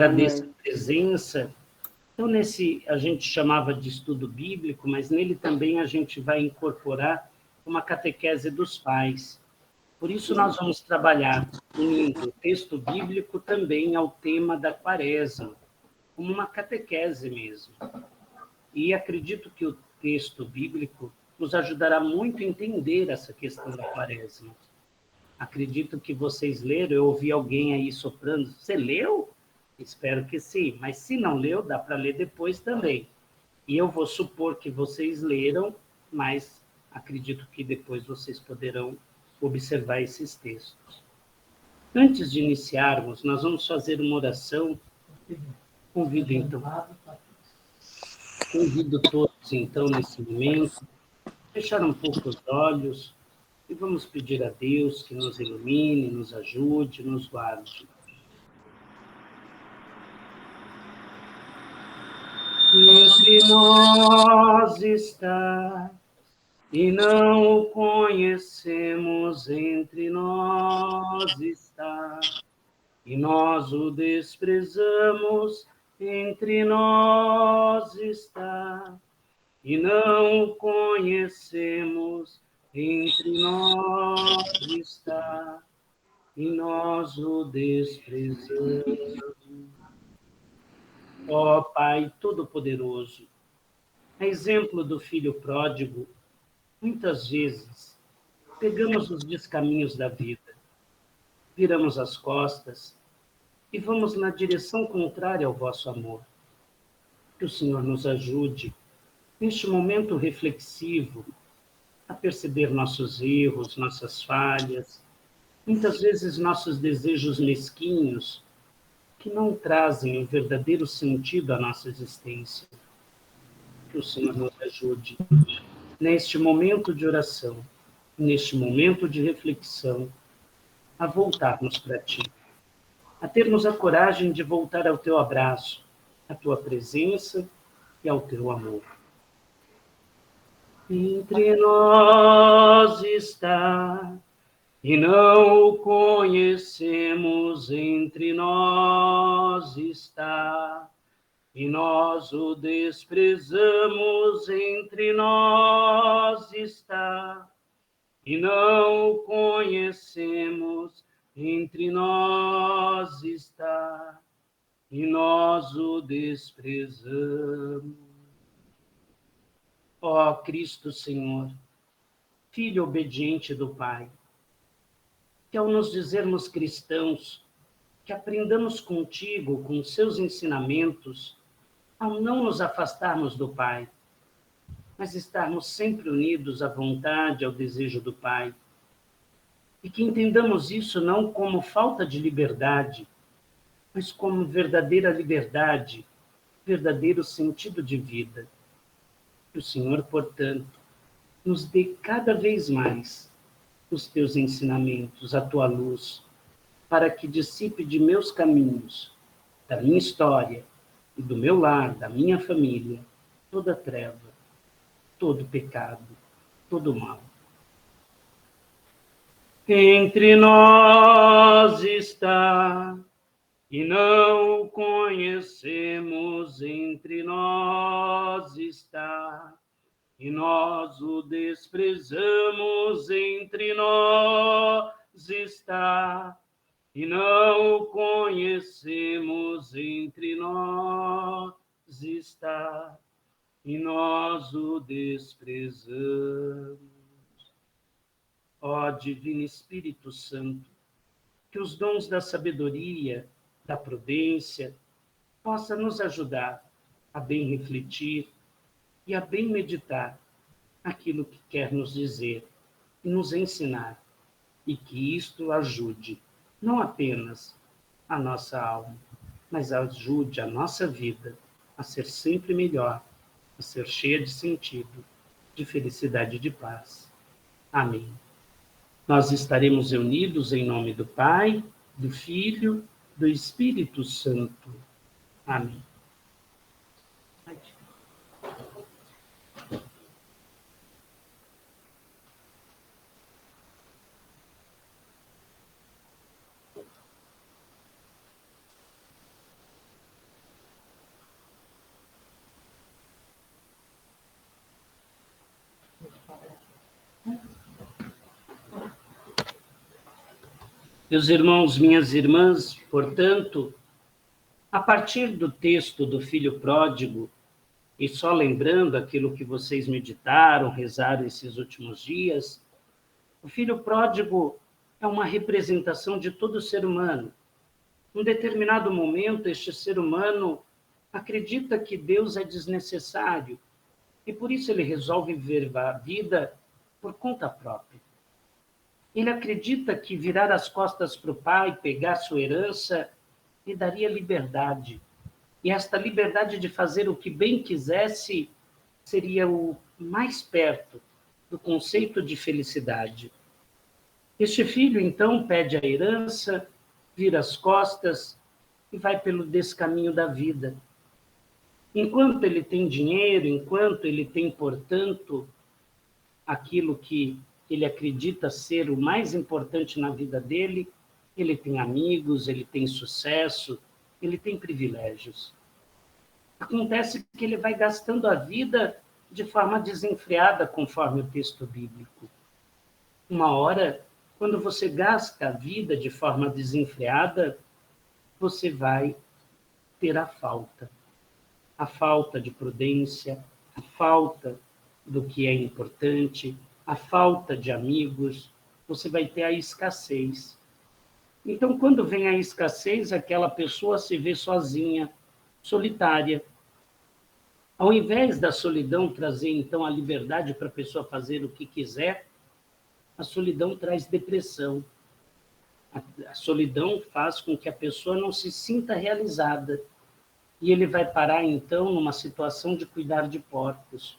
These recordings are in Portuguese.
Agradeço a presença. Então, nesse a gente chamava de estudo bíblico, mas nele também a gente vai incorporar uma catequese dos pais. Por isso, nós vamos trabalhar unindo o texto bíblico também ao tema da Quaresma, como uma catequese mesmo. E acredito que o texto bíblico nos ajudará muito a entender essa questão da Quaresma. Acredito que vocês leram, eu ouvi alguém aí soprando. Você leu? Espero que sim, mas se não leu, dá para ler depois também. E eu vou supor que vocês leram, mas acredito que depois vocês poderão observar esses textos. Antes de iniciarmos, nós vamos fazer uma oração. Convido todos, então, nesse momento, a fechar um pouco os olhos e vamos pedir a Deus que nos ilumine, nos ajude, nos guarde. Entre nós está, e não o conhecemos, entre nós está, e nós o desprezamos, entre nós está, e não o conhecemos, entre nós está, e nós o desprezamos. Ó Pai Todo-Poderoso, a exemplo do filho pródigo, muitas vezes pegamos os descaminhos da vida, viramos as costas e vamos na direção contrária ao vosso amor. Que o Senhor nos ajude, neste momento reflexivo, a perceber nossos erros, nossas falhas, muitas vezes nossos desejos mesquinhos, que não trazem um verdadeiro sentido à nossa existência. Que o Senhor nos ajude, neste momento de oração, neste momento de reflexão, a voltarmos para Ti, a termos a coragem de voltar ao Teu abraço, à Tua presença e ao Teu amor. Entre nós está, e não o conhecemos, entre nós está, e nós o desprezamos, entre nós está, e não o conhecemos, entre nós está, e nós o desprezamos. Ó Cristo Senhor, Filho obediente do Pai, que ao nos dizermos cristãos, que aprendamos contigo, com seus ensinamentos, ao não nos afastarmos do Pai, mas estarmos sempre unidos à vontade, ao desejo do Pai. E que entendamos isso não como falta de liberdade, mas como verdadeira liberdade, verdadeiro sentido de vida. Que o Senhor, portanto, nos dê cada vez mais os teus ensinamentos, a tua luz, para que dissipe de meus caminhos, da minha história e do meu lar, da minha família, toda treva, todo pecado, todo mal. Entre nós está, e não o conhecemos, entre nós está, e nós o desprezamos, entre nós está, e não o conhecemos, entre nós está, e nós o desprezamos. Ó Divino Espírito Santo, que os dons da sabedoria, da prudência, possa nos ajudar a bem refletir e a bem meditar aquilo que quer nos dizer e nos ensinar, e que isto ajude não apenas a nossa alma, mas ajude a nossa vida a ser sempre melhor, a ser cheia de sentido, de felicidade e de paz. Amém. Nós estaremos reunidos em nome do Pai, do Filho, do Espírito Santo. Amém. Meus irmãos, minhas irmãs, portanto, a partir do texto do filho pródigo, e só lembrando aquilo que vocês meditaram, rezaram esses últimos dias, o filho pródigo é uma representação de todo ser humano. Em determinado momento, este ser humano acredita que Deus é desnecessário e por isso ele resolve viver a vida por conta própria. Ele acredita que virar as costas para o pai, pegar sua herança, lhe daria liberdade. E esta liberdade de fazer o que bem quisesse seria o mais perto do conceito de felicidade. Este filho, então, pede a herança, vira as costas e vai pelo descaminho da vida. Enquanto ele tem dinheiro, enquanto ele tem, portanto, aquilo que ele acredita ser o mais importante na vida dele, ele tem amigos, ele tem sucesso, ele tem privilégios. Acontece que ele vai gastando a vida de forma desenfreada, conforme o texto bíblico. Uma hora, quando você gasta a vida de forma desenfreada, você vai ter a falta de prudência, a falta do que é importante, a falta de amigos, você vai ter a escassez. Então, quando vem a escassez, aquela pessoa se vê sozinha, solitária. Ao invés da solidão trazer, então, a liberdade para a pessoa fazer o que quiser, a solidão traz depressão. A solidão faz com que a pessoa não se sinta realizada. E ele vai parar, então, numa situação de cuidar de porcos.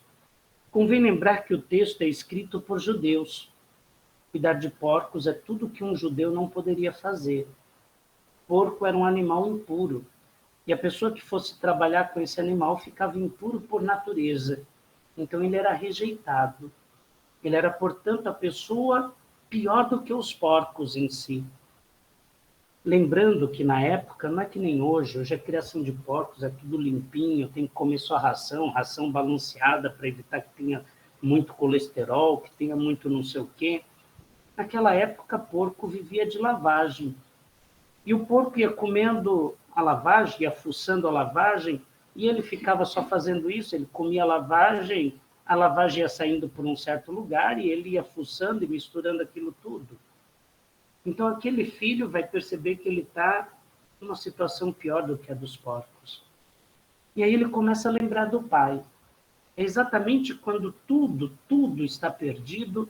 Convém lembrar que o texto é escrito por judeus. Cuidar de porcos é tudo que um judeu não poderia fazer. Porco era um animal impuro. E a pessoa que fosse trabalhar com esse animal ficava impuro por natureza. Então ele era rejeitado. Ele era, portanto, a pessoa pior do que os porcos em si. Lembrando que na época, não é que nem hoje a criação de porcos é tudo limpinho, tem que comer só ração balanceada para evitar que tenha muito colesterol, que tenha muito não sei o quê. Naquela época, porco vivia de lavagem. E o porco ia comendo a lavagem, ia fuçando a lavagem, e ele ficava só fazendo isso, ele comia a lavagem ia saindo por um certo lugar, e ele ia fuçando e misturando aquilo tudo. Então, aquele filho vai perceber que ele está numa situação pior do que a dos porcos. E aí ele começa a lembrar do pai. É exatamente quando tudo está perdido,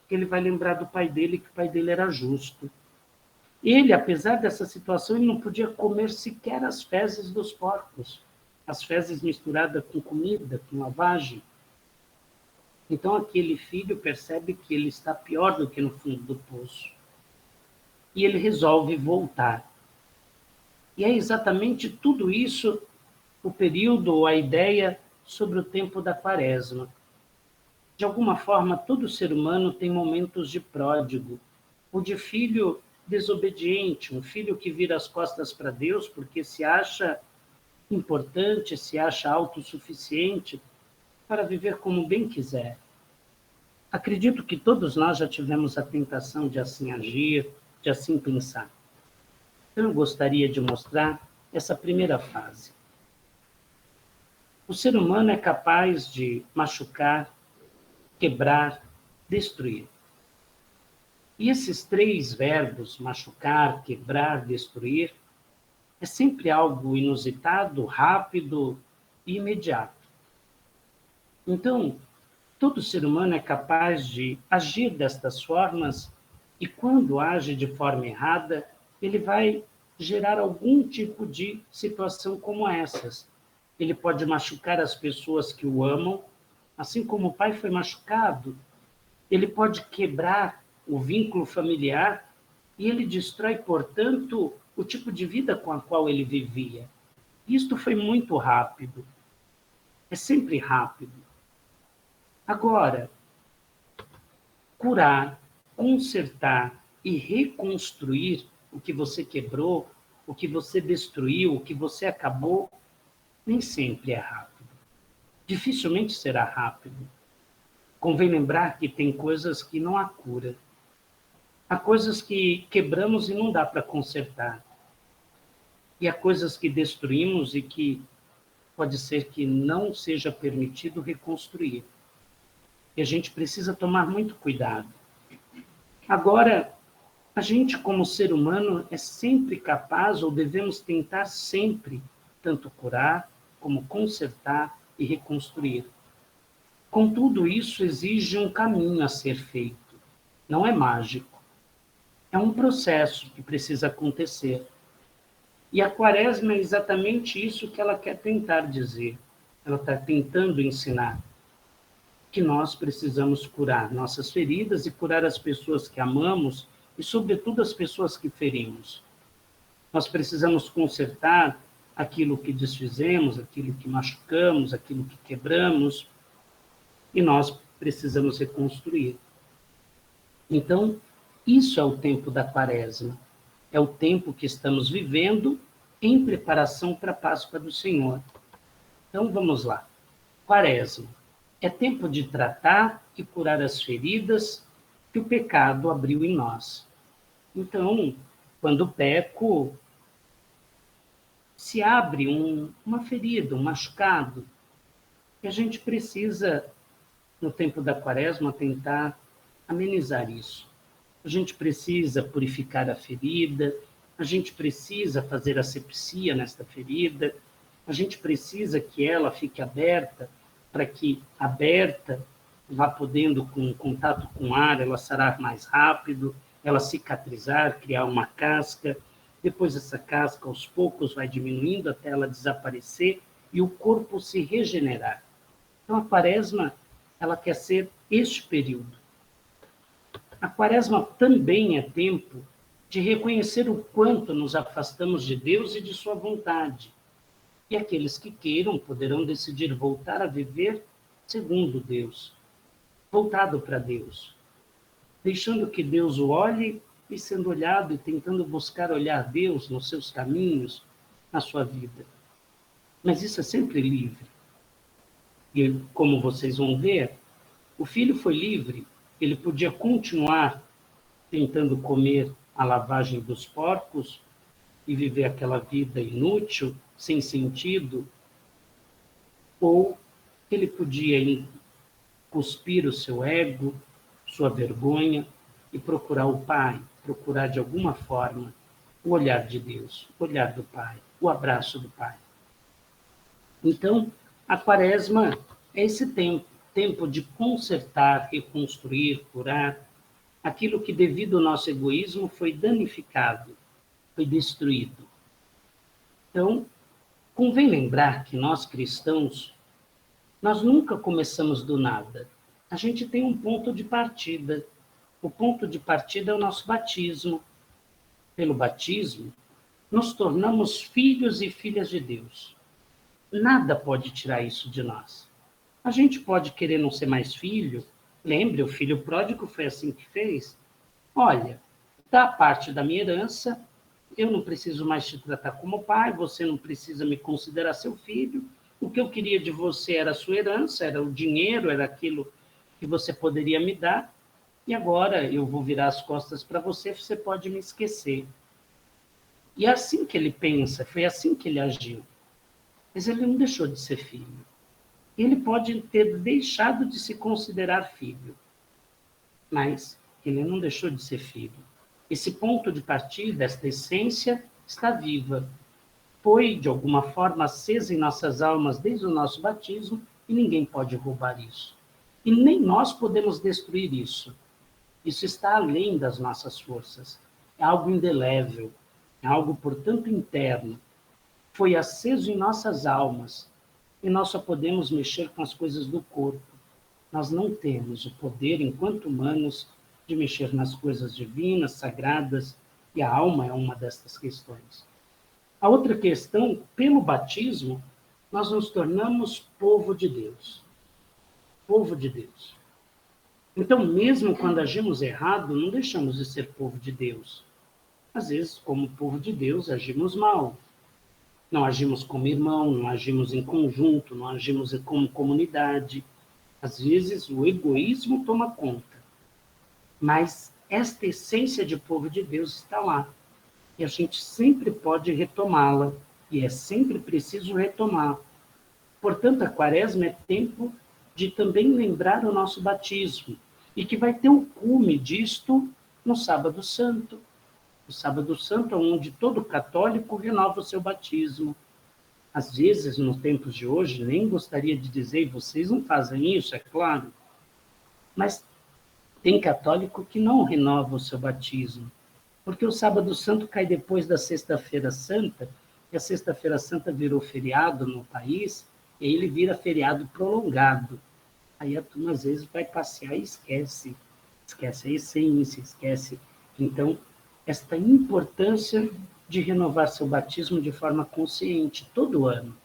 que ele vai lembrar do pai dele, que o pai dele era justo. Ele, apesar dessa situação, ele não podia comer sequer as fezes dos porcos. As fezes misturadas com comida, com lavagem. Então, aquele filho percebe que ele está pior do que no fundo do poço. E ele resolve voltar. E é exatamente tudo isso o período ou a ideia sobre o tempo da Quaresma. De alguma forma, todo ser humano tem momentos de pródigo, ou de filho desobediente, um filho que vira as costas para Deus porque se acha importante, se acha autossuficiente para viver como bem quiser. Acredito que todos nós já tivemos a tentação de assim agir, de assim pensar. Então, eu gostaria de mostrar essa primeira fase. O ser humano é capaz de machucar, quebrar, destruir. E esses três verbos, machucar, quebrar, destruir, é sempre algo inusitado, rápido e imediato. Então, todo ser humano é capaz de agir destas formas e quando age de forma errada, ele vai gerar algum tipo de situação como essas. Ele pode machucar as pessoas que o amam, assim como o pai foi machucado. Ele pode quebrar o vínculo familiar e ele destrói, portanto, o tipo de vida com a qual ele vivia. Isto foi muito rápido. É sempre rápido. Agora, curar, consertar e reconstruir o que você quebrou, o que você destruiu, o que você acabou, nem sempre é rápido. Dificilmente será rápido. Convém lembrar que tem coisas que não há cura. Há coisas que quebramos e não dá para consertar. E há coisas que destruímos e que pode ser que não seja permitido reconstruir. E a gente precisa tomar muito cuidado. Agora, a gente, como ser humano, é sempre capaz, ou devemos tentar sempre, tanto curar, como consertar e reconstruir. Contudo, isso exige um caminho a ser feito. Não é mágico. É um processo que precisa acontecer. E a Quaresma é exatamente isso que ela quer tentar dizer. Ela está tentando ensinar que nós precisamos curar nossas feridas e curar as pessoas que amamos e, sobretudo, as pessoas que ferimos. Nós precisamos consertar aquilo que desfizemos, aquilo que machucamos, aquilo que quebramos, e nós precisamos reconstruir. Então, isso é o tempo da Quaresma. É o tempo que estamos vivendo em preparação para a Páscoa do Senhor. Então, vamos lá. Quaresma é tempo de tratar e curar as feridas que o pecado abriu em nós. Então, quando peco, se abre uma ferida, um machucado, e a gente precisa, no tempo da Quaresma, tentar amenizar isso. A gente precisa purificar a ferida, a gente precisa fazer asepsia nesta ferida, a gente precisa que ela fique aberta, para que, aberta, vá podendo, com contato com o ar, ela sarar mais rápido, ela cicatrizar, criar uma casca. Depois essa casca, aos poucos, vai diminuindo até ela desaparecer e o corpo se regenerar. Então, a Quaresma, ela quer ser este período. A Quaresma também é tempo de reconhecer o quanto nos afastamos de Deus e de sua vontade. E aqueles que queiram poderão decidir voltar a viver segundo Deus, voltado para Deus, deixando que Deus o olhe e sendo olhado e tentando buscar olhar Deus nos seus caminhos, na sua vida. Mas isso é sempre livre. E como vocês vão ver, o filho foi livre, ele podia continuar tentando comer a lavagem dos porcos e viver aquela vida inútil, sem sentido, ou ele podia cuspir o seu ego, sua vergonha e procurar o Pai, procurar de alguma forma o olhar de Deus, o olhar do Pai, o abraço do Pai. Então, a Quaresma é esse tempo de consertar, reconstruir, curar aquilo que, devido ao nosso egoísmo, foi danificado, foi destruído. Então, convém lembrar que nós cristãos, nós nunca começamos do nada. A gente tem um ponto de partida. O ponto de partida é o nosso batismo. Pelo batismo, nos tornamos filhos e filhas de Deus. Nada pode tirar isso de nós. A gente pode querer não ser mais filho. Lembre, o filho pródigo foi assim que fez. Olha, dá parte da minha herança, eu não preciso mais te tratar como pai, você não precisa me considerar seu filho. O que eu queria de você era a sua herança, era o dinheiro, era aquilo que você poderia me dar. E agora eu vou virar as costas para você, você pode me esquecer. E é assim que ele pensa, foi assim que ele agiu. Mas ele não deixou de ser filho. Ele pode ter deixado de se considerar filho, mas ele não deixou de ser filho. Esse ponto de partida, esta essência, está viva. Foi, de alguma forma, acesa em nossas almas desde o nosso batismo e ninguém pode roubar isso. E nem nós podemos destruir isso. Isso está além das nossas forças. É algo indelével, é algo, portanto, interno. Foi aceso em nossas almas e nós só podemos mexer com as coisas do corpo. Nós não temos o poder, enquanto humanos, de mexer nas coisas divinas, sagradas, e a alma é uma destas questões. A outra questão, pelo batismo, nós nos tornamos povo de Deus. Povo de Deus. Então, mesmo quando agimos errado, não deixamos de ser povo de Deus. Às vezes, como povo de Deus, agimos mal. Não agimos como irmão, não agimos em conjunto, não agimos como comunidade. Às vezes, o egoísmo toma conta. Mas esta essência de povo de Deus está lá. E a gente sempre pode retomá-la. E é sempre preciso retomar. Portanto, a quaresma é tempo de também lembrar o nosso batismo. E que vai ter um cume disto no Sábado Santo. O Sábado Santo é onde todo católico renova o seu batismo. Às vezes, nos tempos de hoje, nem gostaria de dizer, vocês não fazem isso, é claro, mas tem católico que não renova o seu batismo, porque o Sábado Santo cai depois da Sexta-feira Santa, e a Sexta-feira Santa virou feriado no país, e aí ele vira feriado prolongado. Aí a turma, às vezes, vai passear e esquece a essência, esquece. Então, esta importância de renovar seu batismo de forma consciente, todo ano.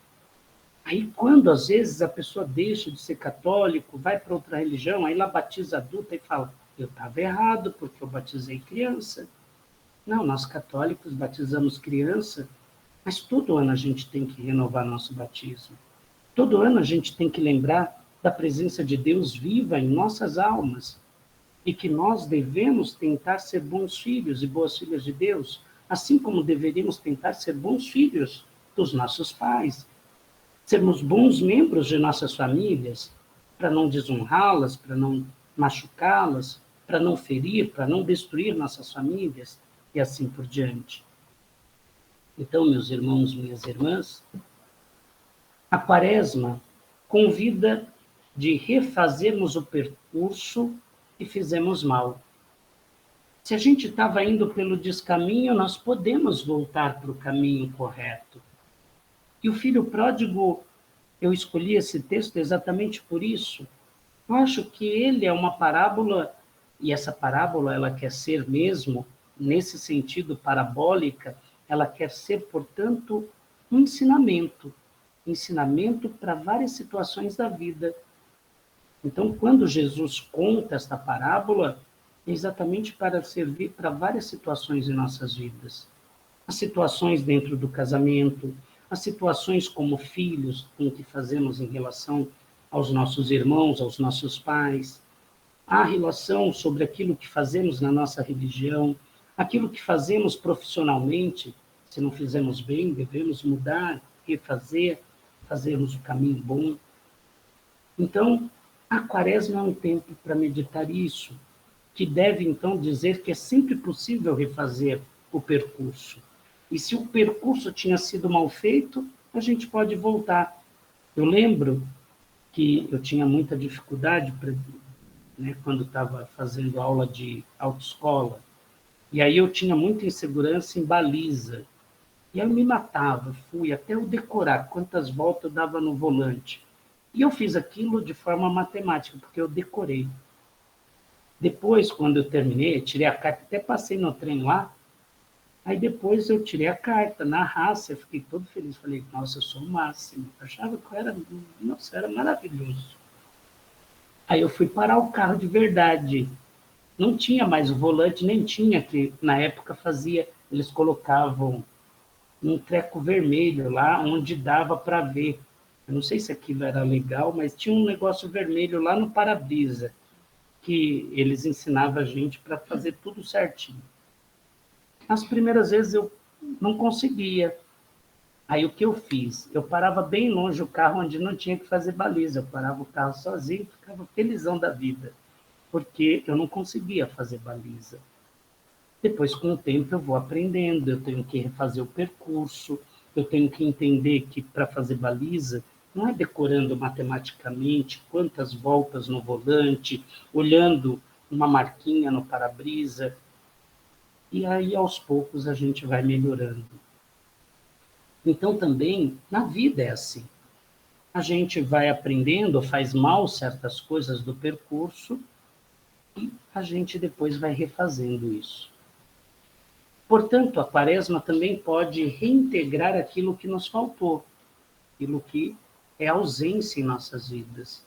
Aí, quando, às vezes, a pessoa deixa de ser católico, vai para outra religião, aí ela batiza adulta e fala, eu estava errado, porque eu batizei criança. Não, nós católicos batizamos criança, mas todo ano a gente tem que renovar nosso batismo. Todo ano a gente tem que lembrar da presença de Deus viva em nossas almas e que nós devemos tentar ser bons filhos e boas filhas de Deus, assim como deveríamos tentar ser bons filhos dos nossos pais, sermos bons membros de nossas famílias, para não desonrá-las, para não machucá-las, para não ferir, para não destruir nossas famílias e assim por diante. Então, meus irmãos, minhas irmãs, a Quaresma convida de refazermos o percurso que fizemos mal. Se a gente estava indo pelo descaminho, nós podemos voltar para o caminho correto. E o filho pródigo, eu escolhi esse texto exatamente por isso. Eu acho que ele é uma parábola, e essa parábola ela quer ser mesmo, nesse sentido parabólica, ela quer ser, portanto, um ensinamento para várias situações da vida. Então, quando Jesus conta esta parábola, é exatamente para servir para várias situações em nossas vidas. As situações dentro do casamento, as situações como filhos, com que fazemos em relação aos nossos irmãos, aos nossos pais, a relação sobre aquilo que fazemos na nossa religião, aquilo que fazemos profissionalmente, se não fizemos bem, devemos mudar, refazer, fazermos o caminho bom. Então, a Quaresma é um tempo para meditar isso, que deve, então, dizer que é sempre possível refazer o percurso. E se o percurso tinha sido mal feito, a gente pode voltar. Eu lembro que eu tinha muita dificuldade quando estava fazendo aula de autoescola, e aí eu tinha muita insegurança em baliza. E eu me matava, fui até eu decorar quantas voltas eu dava no volante. E eu fiz aquilo de forma matemática, porque eu decorei. Depois, quando eu terminei, eu tirei a carta, até passei no trem lá, aí depois eu tirei a carta, na raça, eu fiquei todo feliz. Falei, nossa, eu sou o máximo. Eu achava que eu era, nossa, era maravilhoso. Aí eu fui parar o carro de verdade. Não tinha mais o volante, nem tinha, que na época fazia, eles colocavam um treco vermelho lá, onde dava para ver. Eu não sei se aquilo era legal, mas tinha um negócio vermelho lá no para-brisa, que eles ensinavam a gente para fazer tudo certinho. As primeiras vezes eu não conseguia. Aí o que eu fiz? Eu parava bem longe o carro onde não tinha que fazer baliza. Eu parava o carro sozinho e ficava felizão da vida, porque eu não conseguia fazer baliza. Depois, com o tempo, eu vou aprendendo, eu tenho que refazer o percurso, eu tenho que entender que para fazer baliza, não é decorando matematicamente quantas voltas no volante, olhando uma marquinha no para-brisa, e aí aos poucos a gente vai melhorando. Então também na vida é assim. A gente vai aprendendo, faz mal certas coisas do percurso e a gente depois vai refazendo isso. Portanto, a Quaresma também pode reintegrar aquilo que nos faltou, aquilo que é ausência em nossas vidas.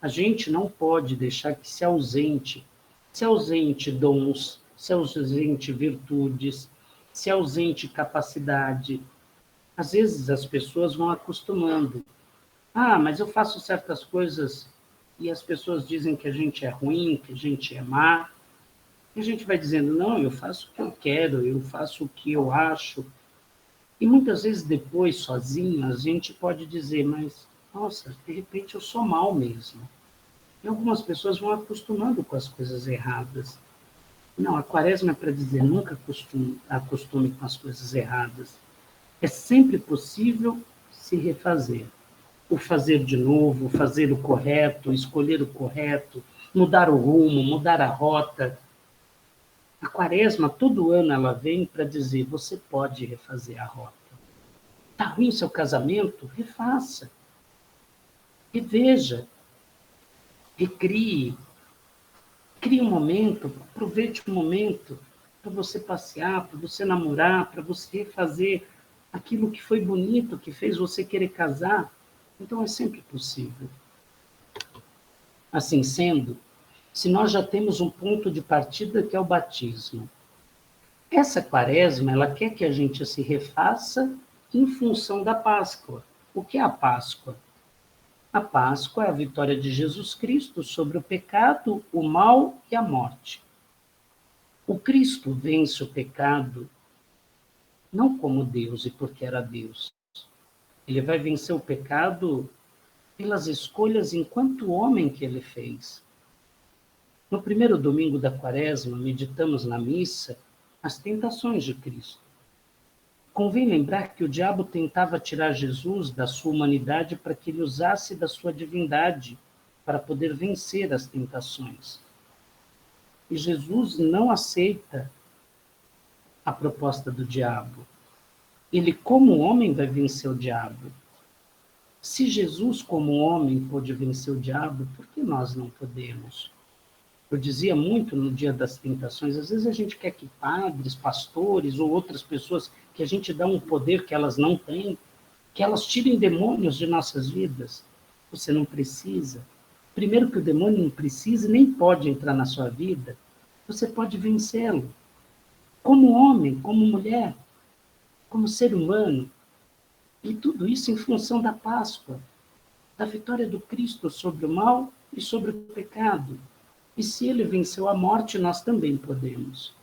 A gente não pode deixar que se ausente dons, se ausente virtudes, se ausente capacidade. Às vezes as pessoas vão acostumando. Ah, mas eu faço certas coisas e as pessoas dizem que a gente é ruim, que a gente é má. E a gente vai dizendo, não, eu faço o que eu quero, eu faço o que eu acho. E muitas vezes depois, sozinho, a gente pode dizer, mas, nossa, de repente eu sou mal mesmo. E algumas pessoas vão acostumando com as coisas erradas. Não, a quaresma é para dizer, nunca acostume com as coisas erradas. É sempre possível se refazer. O fazer de novo, fazer o correto, escolher o correto, mudar o rumo, mudar a rota. A quaresma, todo ano, ela vem para dizer, você pode refazer a rota. Está ruim seu casamento? Refaça. Reveja. Recrie. Crie um momento, aproveite um momento para você passear, para você namorar, para você fazer aquilo que foi bonito, que fez você querer casar. Então é sempre possível. Assim sendo, se nós já temos um ponto de partida que é o batismo, essa quaresma, ela quer que a gente se refaça em função da Páscoa. O que é a Páscoa? A Páscoa é a vitória de Jesus Cristo sobre o pecado, o mal e a morte. O Cristo vence o pecado não como Deus e porque era Deus. Ele vai vencer o pecado pelas escolhas enquanto homem que ele fez. No primeiro domingo da Quaresma, meditamos na missa as tentações de Cristo. Convém lembrar que o diabo tentava tirar Jesus da sua humanidade para que ele usasse da sua divindade para poder vencer as tentações. E Jesus não aceita a proposta do diabo. Ele, como homem, vai vencer o diabo. Se Jesus, como homem, pôde vencer o diabo, por que nós não podemos? Eu dizia muito no Dia das Tentações, às vezes a gente quer que padres, pastores ou outras pessoas que a gente dá um poder que elas não têm, que elas tirem demônios de nossas vidas. Você não precisa. Primeiro que o demônio não precisa e nem pode entrar na sua vida, você pode vencê-lo. Como homem, como mulher, como ser humano. E tudo isso em função da Páscoa, da vitória do Cristo sobre o mal e sobre o pecado. E se ele venceu a morte, nós também podemos.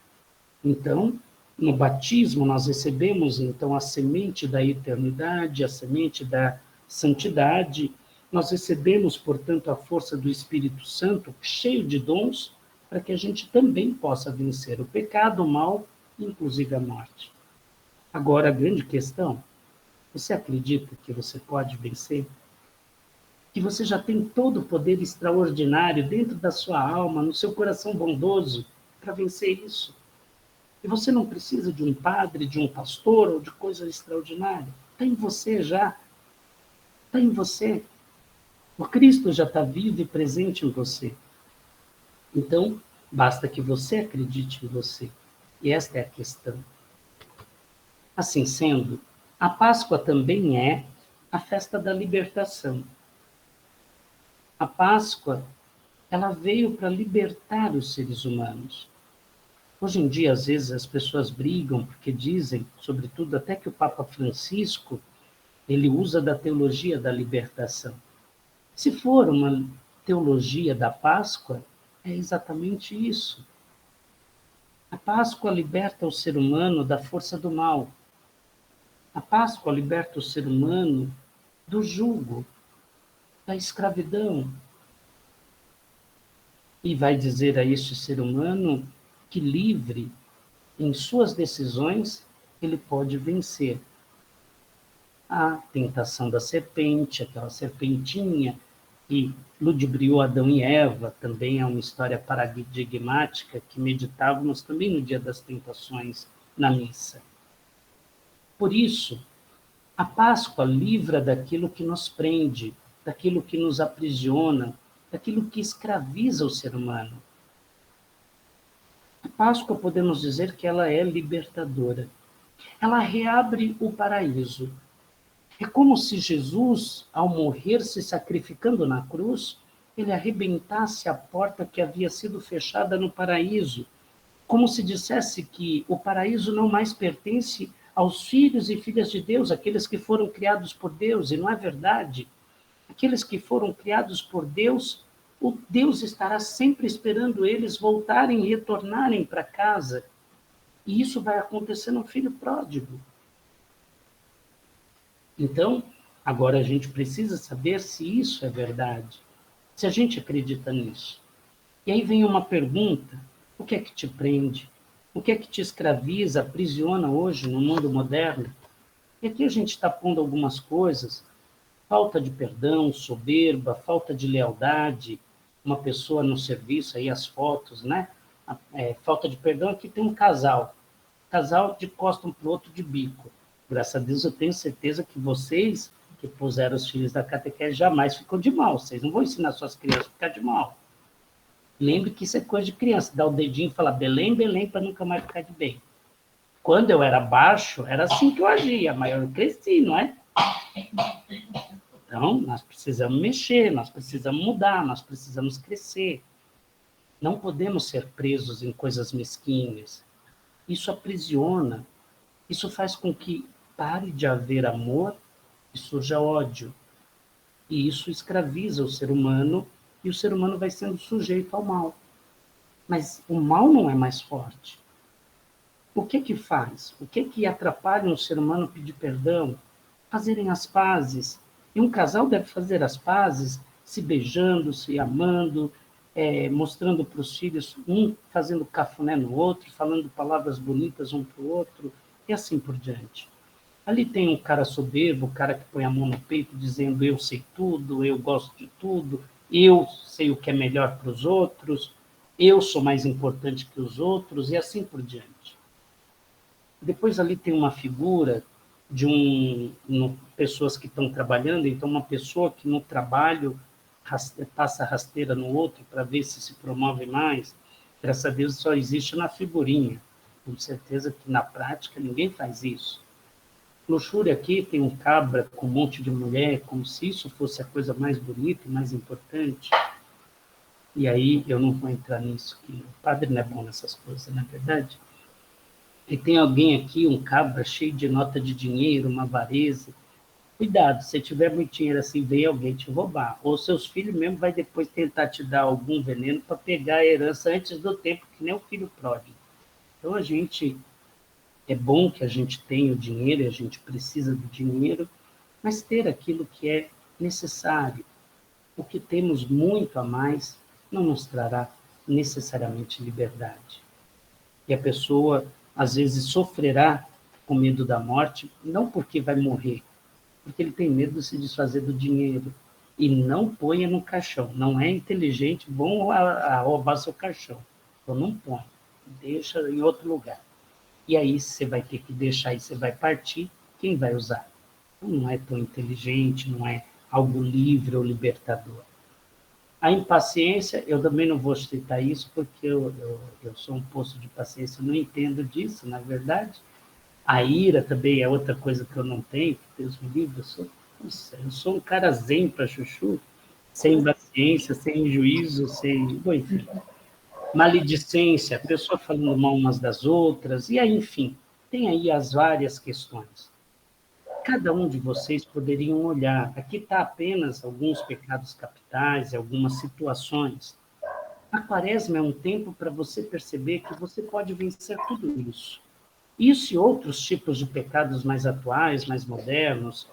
Então, no batismo, nós recebemos então a semente da eternidade, a semente da santidade. Nós recebemos, portanto, a força do Espírito Santo, cheio de dons, para que a gente também possa vencer o pecado, o mal, inclusive a morte. Agora, a grande questão, você acredita que você pode vencer? Que você já tem todo o poder extraordinário dentro da sua alma, no seu coração bondoso, para vencer isso? E você não precisa de um padre, de um pastor ou de coisa extraordinária. Está em você já. Está em você. O Cristo já está vivo e presente em você. Então, basta que você acredite em você. E esta é a questão. Assim sendo, a Páscoa também é a festa da libertação. A Páscoa, ela veio para libertar os seres humanos. Hoje em dia, às vezes, as pessoas brigam porque dizem, sobretudo até que o Papa Francisco, ele usa da teologia da libertação. Se for uma teologia da Páscoa, é exatamente isso. A Páscoa liberta o ser humano da força do mal. A Páscoa liberta o ser humano do jugo, da escravidão. E vai dizer a este ser humano que livre em suas decisões, ele pode vencer a tentação da serpente, aquela serpentinha que ludibriou Adão e Eva, também é uma história paradigmática que meditávamos também no Dia das Tentações na missa. Por isso, a Páscoa livra daquilo que nos prende, daquilo que nos aprisiona, daquilo que escraviza o ser humano. A Páscoa, podemos dizer que ela é libertadora. Ela reabre o paraíso. É como se Jesus, ao morrer se sacrificando na cruz, ele arrebentasse a porta que havia sido fechada no paraíso, como se dissesse que o paraíso não mais pertence aos filhos e filhas de Deus, aqueles que foram criados por Deus, e não é verdade. Aqueles que foram criados por Deus, o Deus estará sempre esperando eles voltarem e retornarem para casa. E isso vai acontecer no filho pródigo. Então, agora a gente precisa saber se isso é verdade, se a gente acredita nisso. E aí vem uma pergunta: o que é que te prende? O que é que te escraviza, aprisiona hoje no mundo moderno? E aqui a gente está pondo algumas coisas: falta de perdão, soberba, falta de lealdade, uma pessoa no serviço, aí as fotos, né? Falta de perdão, aqui tem um casal de costa um para o outro de bico. Graças a Deus eu tenho certeza que vocês que puseram os filhos da catequese jamais ficam de mal. Vocês não vão ensinar suas crianças a ficar de mal. Lembre que isso é coisa de criança, dá o dedinho e fala Belém, Belém, para nunca mais ficar de bem. Quando eu era baixo, era assim que eu agia, mas eu cresci, não é? Então, nós precisamos mexer, nós precisamos mudar, nós precisamos crescer. Não podemos ser presos em coisas mesquinhas. Isso aprisiona, isso faz com que pare de haver amor e surja ódio. E isso escraviza o ser humano, e o ser humano vai sendo sujeito ao mal. Mas o mal não é mais forte. O que faz? O que atrapalha um ser humano pedir perdão? Fazerem as pazes. E um casal deve fazer as pazes se beijando, se amando, mostrando para os filhos, um fazendo cafuné no outro, falando palavras bonitas um para o outro, e assim por diante. Ali tem um cara soberbo, o cara que põe a mão no peito dizendo eu sei tudo, eu gosto de tudo, eu sei o que é melhor para os outros, eu sou mais importante que os outros, e assim por diante. Depois ali tem uma figura de pessoas que estão trabalhando, então uma pessoa que no trabalho passa rasteira no outro para ver se promove mais. Graças a Deus só existe na figurinha. Com certeza que na prática ninguém faz isso. Luxúria aqui tem um cabra com um monte de mulher, como se isso fosse a coisa mais bonita e mais importante. E aí eu não vou entrar nisso, que o padre não é bom nessas coisas, não é verdade? E tem alguém aqui, um cabra cheio de nota de dinheiro, uma avareza. Cuidado, se tiver muito dinheiro assim, vem alguém te roubar. Ou seus filhos mesmo vai depois tentar te dar algum veneno para pegar a herança antes do tempo, que nem o filho pródigo. Então é bom que a gente tenha o dinheiro, e a gente precisa do dinheiro, mas ter aquilo que é necessário. O que temos muito a mais não nos trará necessariamente liberdade. E a pessoa, às vezes, sofrerá com medo da morte, não porque vai morrer, porque ele tem medo de se desfazer do dinheiro. E não ponha no caixão. Não é inteligente, bom a roubar seu caixão. Então não põe. Deixa em outro lugar. E aí você vai ter que deixar e você vai partir, quem vai usar? Então, não é tão inteligente, não é algo livre ou libertador. A impaciência, eu também não vou citar isso, porque eu sou um poço de paciência, eu não entendo disso, na verdade. A ira também é outra coisa que eu não tenho, Deus me livre, eu sou um cara zen para chuchu, sem paciência, sem juízo, sem... Bom, enfim. Maledicência, a pessoa falando mal umas das outras, e aí, enfim, tem aí as várias questões. Cada um de vocês poderiam olhar, aqui está apenas alguns pecados capitais, algumas situações. A quaresma é um tempo para você perceber que você pode vencer tudo isso. Isso e outros tipos de pecados mais atuais, mais modernos,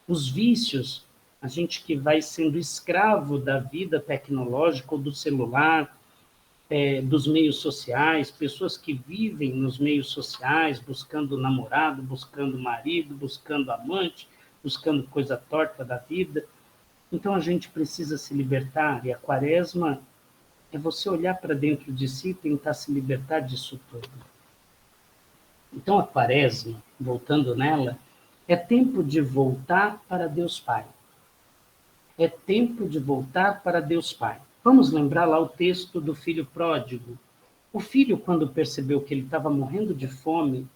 os vícios, a gente que vai sendo escravo da vida tecnológica ou do celular, dos meios sociais, pessoas que vivem nos meios sociais, buscando namorado, buscando marido, buscando amante, buscando coisa torta da vida. Então a gente precisa se libertar, e a quaresma é você olhar para dentro de si e tentar se libertar disso tudo. Então a quaresma, voltando nela, é tempo de voltar para Deus Pai. É tempo de voltar para Deus Pai. Vamos lembrar lá o texto do filho pródigo. O filho, quando percebeu que ele estava morrendo de fome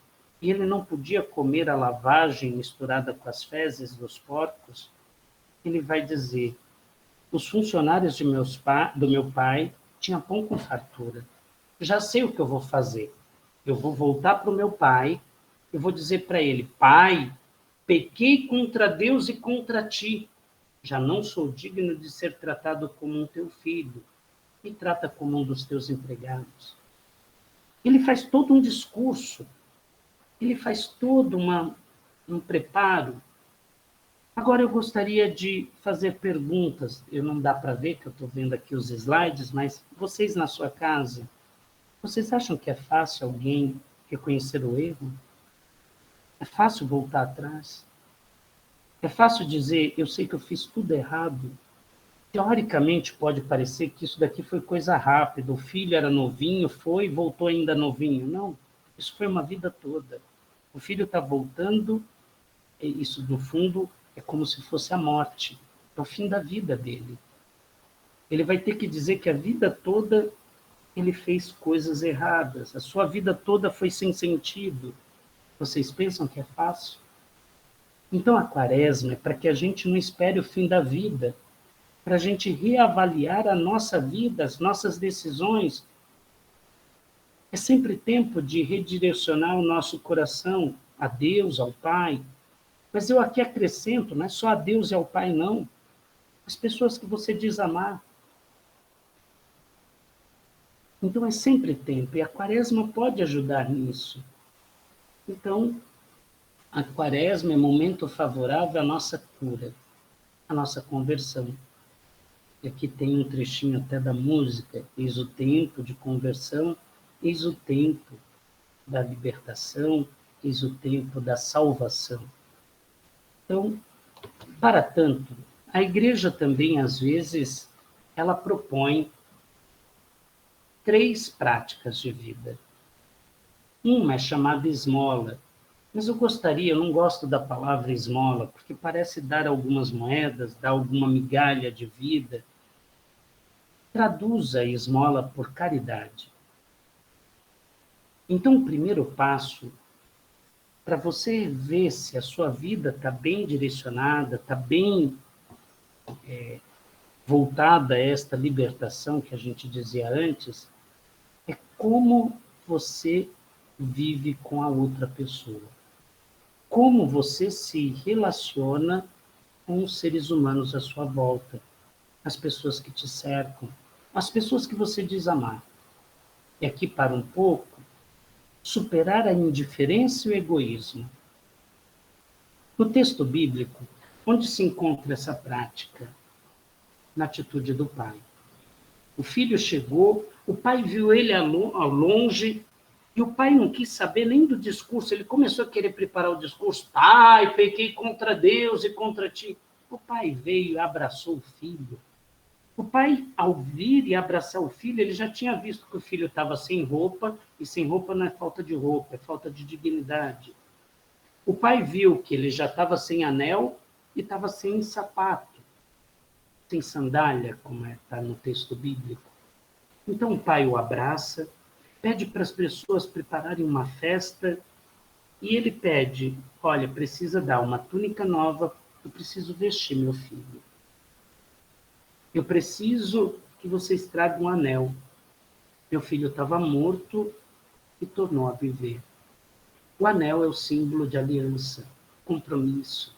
e ele não podia comer a lavagem misturada com as fezes dos porcos, ele vai dizer: os funcionários do meu pai tinham pão com fartura. Já sei o que eu vou fazer. Eu vou voltar para o meu pai e vou dizer para ele: pai, pequei contra Deus e contra ti. Já não sou digno de ser tratado como um teu filho. Me trata como um dos teus empregados. Ele faz todo um discurso, ele faz todo um preparo. Agora eu gostaria de fazer perguntas. Eu não dá para ver, que eu estou vendo aqui os slides, mas vocês na sua casa, vocês acham que é fácil alguém reconhecer o erro? É fácil voltar atrás? É fácil dizer, eu sei que eu fiz tudo errado? Teoricamente, pode parecer que isso daqui foi coisa rápida. O filho era novinho, foi e voltou ainda novinho. Não, isso foi uma vida toda. O filho está voltando, isso, no fundo, é como se fosse a morte. É o fim da vida dele. Ele vai ter que dizer que a vida toda ele fez coisas erradas. A sua vida toda foi sem sentido. Vocês pensam que é fácil? Então, a quaresma é para que a gente não espere o fim da vida, para a gente reavaliar a nossa vida, as nossas decisões. É sempre tempo de redirecionar o nosso coração a Deus, ao Pai. Mas eu aqui acrescento, não é só a Deus e ao Pai, não. As pessoas que você diz amar. Então é sempre tempo, e a quaresma pode ajudar nisso. Então, a quaresma é momento favorável à nossa cura, à nossa conversão. E aqui tem um trechinho até da música, eis o tempo de conversão, eis o tempo da libertação, eis o tempo da salvação. Então, para tanto, a igreja também, às vezes, ela propõe 3 práticas de vida. Uma é chamada esmola, mas eu não gosto da palavra esmola, porque parece dar algumas moedas, dar alguma migalha de vida. Traduza a esmola por caridade. Então, o primeiro passo, para você ver se a sua vida está bem direcionada, está bem voltada a esta libertação que a gente dizia antes, é como você vive com a outra pessoa. Como você se relaciona com os seres humanos à sua volta, as pessoas que te cercam, as pessoas que você diz amar. E aqui, para um pouco, superar a indiferença e o egoísmo. No texto bíblico, onde se encontra essa prática? Na atitude do pai. O filho chegou, o pai viu ele ao longe, e o pai não quis saber nem do discurso, ele começou a querer preparar o discurso. Pai, pequei contra Deus e contra ti. O pai veio e abraçou o filho. O pai, ao vir e abraçar o filho, ele já tinha visto que o filho estava sem roupa, e sem roupa não é falta de roupa, é falta de dignidade. O pai viu que ele já estava sem anel e estava sem sapato, sem sandália, como está no texto bíblico. Então o pai o abraça, pede para as pessoas prepararem uma festa, e ele pede, olha, precisa dar uma túnica nova, eu preciso vestir meu filho. Eu preciso que vocês tragam um anel. Meu filho estava morto e tornou a viver. O anel é o símbolo de aliança, compromisso.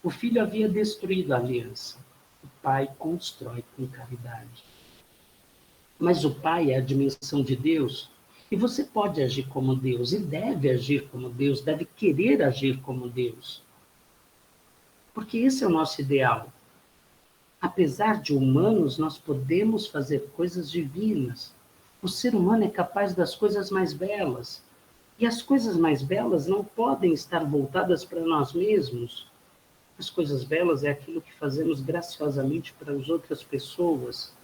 O filho havia destruído a aliança. O pai constrói com caridade. Mas o pai é a dimensão de Deus, e você pode agir como Deus, e deve agir como Deus, deve querer agir como Deus. Porque esse é o nosso ideal. Apesar de humanos, nós podemos fazer coisas divinas. O ser humano é capaz das coisas mais belas. E as coisas mais belas não podem estar voltadas para nós mesmos. As coisas belas é aquilo que fazemos graciosamente para as outras pessoas.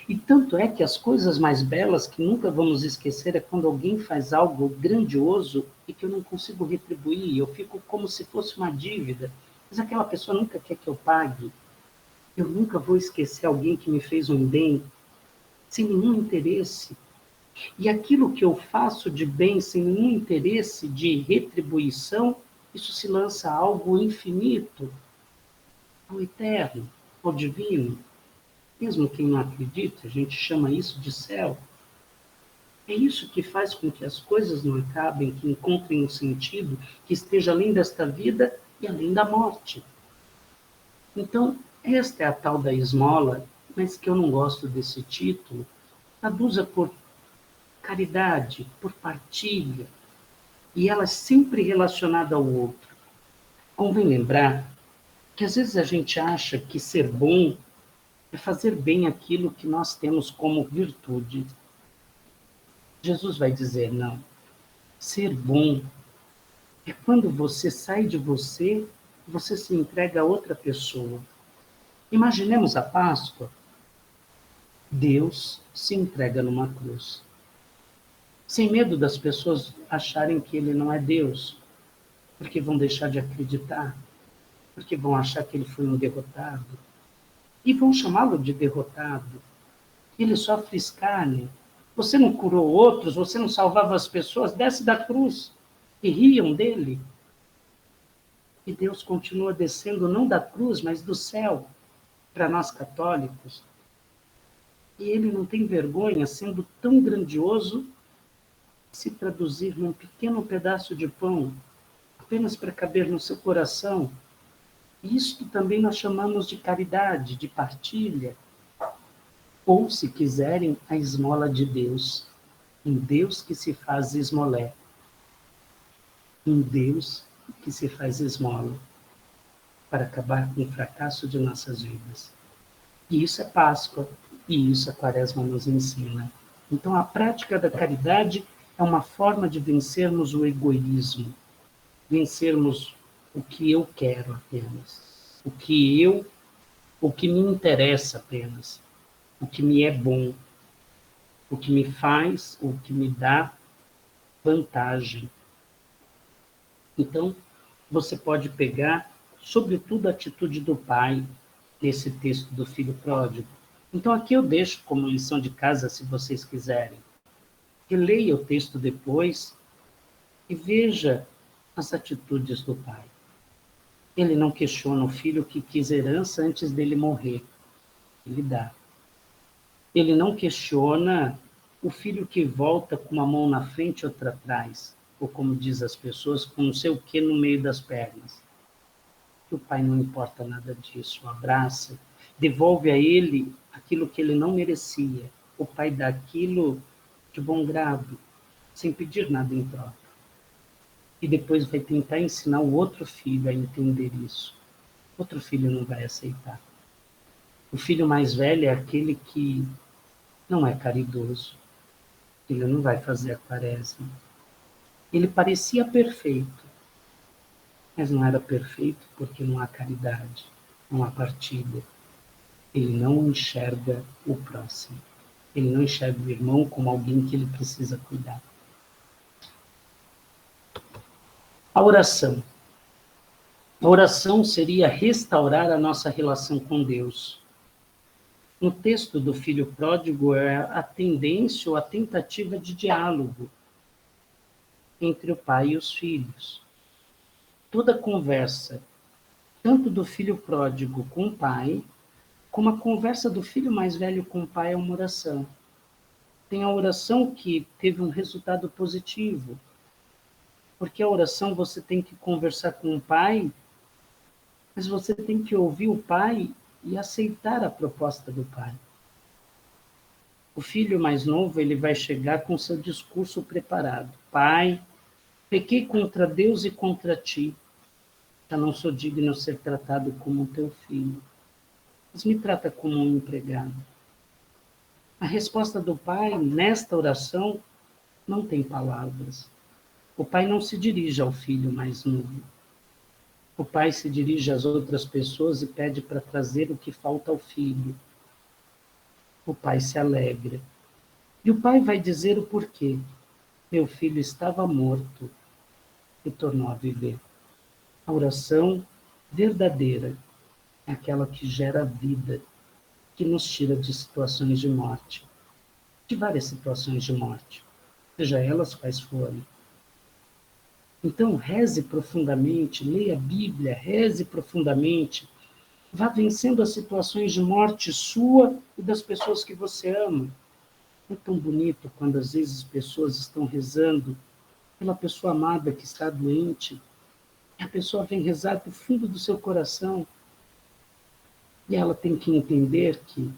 E tanto é que as coisas mais belas que nunca vamos esquecer é quando alguém faz algo grandioso e que eu não consigo retribuir. Eu fico como se fosse uma dívida. Mas aquela pessoa nunca quer que eu pague. Eu nunca vou esquecer alguém que me fez um bem sem nenhum interesse. E aquilo que eu faço de bem sem nenhum interesse de retribuição, isso se lança a algo infinito, ao eterno, ao divino. Mesmo quem não acredita, a gente chama isso de céu. É isso que faz com que as coisas não acabem, que encontrem um sentido, que esteja além desta vida e além da morte. Então, Esta é a tal da esmola, mas que eu não gosto desse título. Traduza por caridade, por partilha, e ela é sempre relacionada ao outro. Convém lembrar que às vezes a gente acha que ser bom é fazer bem aquilo que nós temos como virtude. Jesus vai dizer, não. Ser bom é quando você sai de você, você se entrega a outra pessoa. Imaginemos a Páscoa. Deus se entrega numa cruz. Sem medo das pessoas acharem que ele não é Deus, porque vão deixar de acreditar, porque vão achar que ele foi um derrotado, e vão chamá-lo de derrotado. Ele sofre escárnio. Você não curou outros, você não salvava as pessoas, desce da cruz. E riam dele. E Deus continua descendo não da cruz, mas do céu, para nós católicos. E ele não tem vergonha, sendo tão grandioso, se traduzir num pequeno pedaço de pão, apenas para caber no seu coração. Isto também nós chamamos de caridade, de partilha, ou, se quiserem, a esmola de Deus. Um Deus que se faz esmolé. Um Deus que se faz esmola para acabar com o fracasso de nossas vidas. E isso é Páscoa, e isso a Quaresma nos ensina. Então, a prática da caridade é uma forma de vencermos o egoísmo, vencermos o que eu quero apenas, o que me interessa apenas, o que me é bom, o que me faz, o que me dá vantagem. Então, você pode pegar, sobretudo, a atitude do pai nesse texto do filho pródigo. Então, aqui eu deixo como lição de casa, se vocês quiserem. Releia o texto depois e veja as atitudes do pai. Ele não questiona o filho que quis herança antes dele morrer. Ele dá. Ele não questiona o filho que volta com uma mão na frente e outra atrás, ou como diz as pessoas, com não sei o que no meio das pernas. O pai não importa nada disso, o abraça, devolve a ele aquilo que ele não merecia. O pai dá aquilo de bom grado, sem pedir nada em troca. E depois vai tentar ensinar o outro filho a entender isso. Outro filho não vai aceitar. O filho mais velho é aquele que não é caridoso. Ele não vai fazer a quaresma. Ele parecia perfeito, mas não era perfeito porque não há caridade, não há partilha. Ele não enxerga o próximo. Ele não enxerga o irmão como alguém que ele precisa cuidar. A oração. A oração seria restaurar a nossa relação com Deus. No texto do filho pródigo é a tendência ou a tentativa de diálogo entre o pai e os filhos. Toda conversa, tanto do filho pródigo com o pai, como a conversa do filho mais velho com o pai, é uma oração. Tem a oração que teve um resultado positivo, porque a oração você tem que conversar com o pai, mas você tem que ouvir o pai e aceitar a proposta do pai. O filho mais novo, ele vai chegar com seu discurso preparado. Pai, pequei contra Deus e contra ti. Já não sou digno de ser tratado como teu filho, mas me trata como um empregado. A resposta do pai nesta oração não tem palavras. O pai não se dirige ao filho mais novo. O pai se dirige às outras pessoas e pede para trazer o que falta ao filho. O pai se alegra. E o pai vai dizer o porquê. Meu filho estava morto e tornou a viver. A oração verdadeira é aquela que gera vida, que nos tira de situações de morte, de várias situações de morte, seja elas quais forem. Então, reze profundamente, leia a Bíblia, reze profundamente, vá vencendo as situações de morte sua e das pessoas que você ama. É tão bonito quando às vezes as pessoas estão rezando pela pessoa amada que está doente, e a pessoa vem rezar do fundo do seu coração. E ela tem que entender que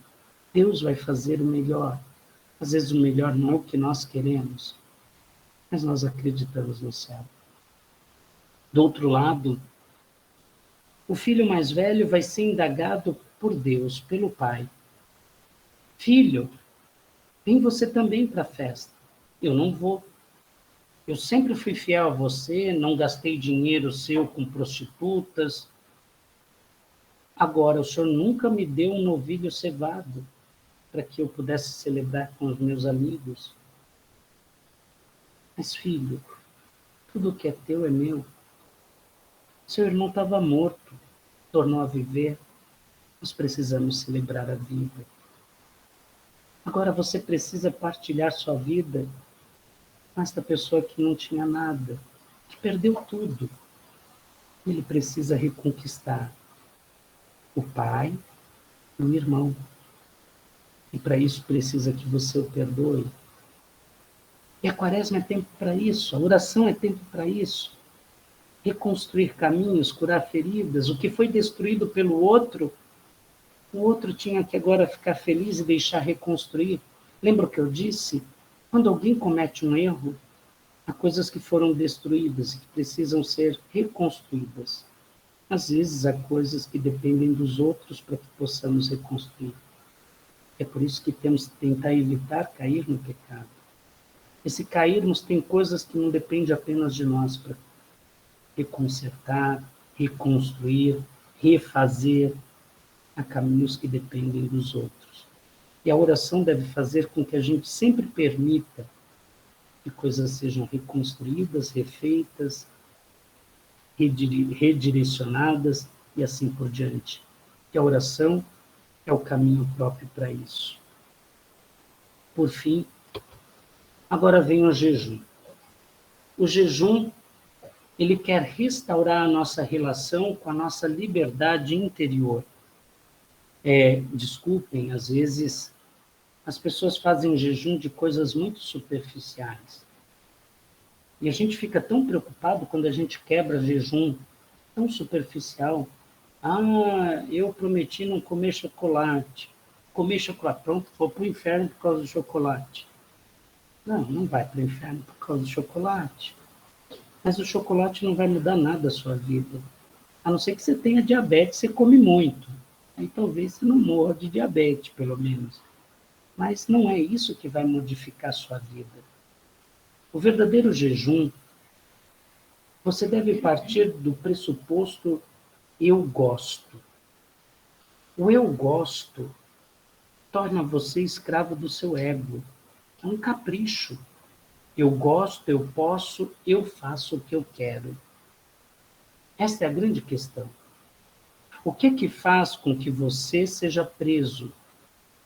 Deus vai fazer o melhor. Às vezes o melhor não é o que nós queremos, mas nós acreditamos no céu. Do outro lado, o filho mais velho vai ser indagado por Deus, pelo pai. Filho, vem você também para a festa. Eu não vou. Eu sempre fui fiel a você, não gastei dinheiro seu com prostitutas. Agora, o senhor nunca me deu um novilho cevado para que eu pudesse celebrar com os meus amigos. Mas, filho, tudo que é teu é meu. Seu irmão estava morto, tornou a viver. Nós precisamos celebrar a vida. Agora você precisa partilhar sua vida com esta pessoa que não tinha nada, que perdeu tudo. Ele precisa reconquistar o pai e o irmão. E para isso precisa que você o perdoe. E a quaresma é tempo para isso, a oração é tempo para isso. Reconstruir caminhos, curar feridas. O que foi destruído pelo outro, o outro tinha que agora ficar feliz e deixar reconstruir. Lembra o que eu disse? Quando alguém comete um erro, há coisas que foram destruídas e que precisam ser reconstruídas. Às vezes há coisas que dependem dos outros para que possamos reconstruir. É por isso que temos que tentar evitar cair no pecado. E se cairmos, tem coisas que não dependem apenas de nós para reconsertar, reconstruir, refazer. Há caminhos que dependem dos outros. E a oração deve fazer com que a gente sempre permita que coisas sejam reconstruídas, refeitas, redirecionadas e assim por diante. E a oração é o caminho próprio para isso. Por fim, agora vem o jejum. O jejum, ele quer restaurar a nossa relação com a nossa liberdade interior. Desculpem, às vezes as pessoas fazem jejum de coisas muito superficiais. E a gente fica tão preocupado quando a gente quebra jejum tão superficial. Eu prometi não comer chocolate. Comer chocolate, pronto, vou para o inferno por causa do chocolate. Não, não vai para o inferno por causa do chocolate. Mas o chocolate não vai mudar nada a sua vida. A não ser que você tenha diabetes, você come muito. Aí talvez você não morra de diabetes, pelo menos. Mas não é isso que vai modificar a sua vida. O verdadeiro jejum, você deve partir do pressuposto eu gosto. O eu gosto torna você escravo do seu ego. É um capricho. Eu gosto, eu posso, eu faço o que eu quero. Esta é a grande questão. O que faz com que você seja preso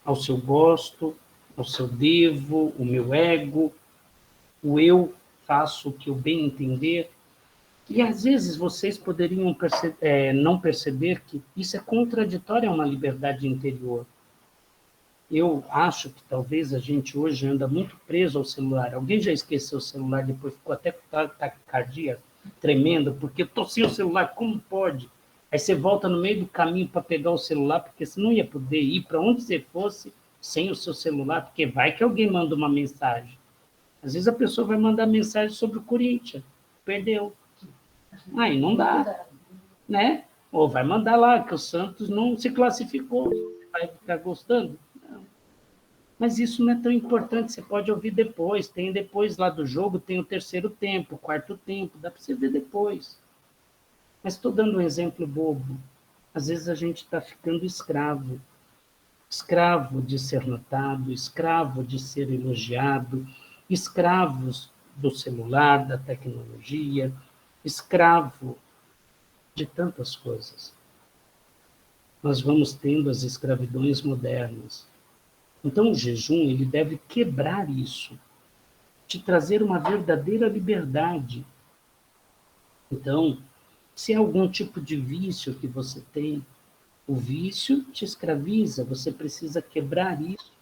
ao seu gosto, ao seu devo, o meu ego, o eu faço o que eu bem entender? E às vezes vocês poderiam não perceber que isso é contraditório a uma liberdade interior. Eu acho que talvez a gente hoje anda muito preso ao celular. Alguém já esqueceu o celular, depois ficou até com taquicardia tremenda, porque eu estou sem o celular, como pode? Aí você volta no meio do caminho para pegar o celular, porque você não ia poder ir para onde você fosse sem o seu celular, porque vai que alguém manda uma mensagem. Às vezes a pessoa vai mandar mensagem sobre o Corinthians, perdeu. Aí não dá, né? Ou vai mandar lá que o Santos não se classificou, vai ficar gostando? Mas isso não é tão importante, você pode ouvir depois. Tem depois lá do jogo, tem o terceiro tempo, o quarto tempo, dá para você ver depois. Mas estou dando um exemplo bobo. Às vezes a gente está ficando escravo. Escravo de ser notado, escravo de ser elogiado, escravos do celular, da tecnologia, escravo de tantas coisas. Nós vamos tendo as escravidões modernas. Então, o jejum ele deve quebrar isso, te trazer uma verdadeira liberdade. Então, se há algum tipo de vício que você tem, o vício te escraviza, você precisa quebrar isso,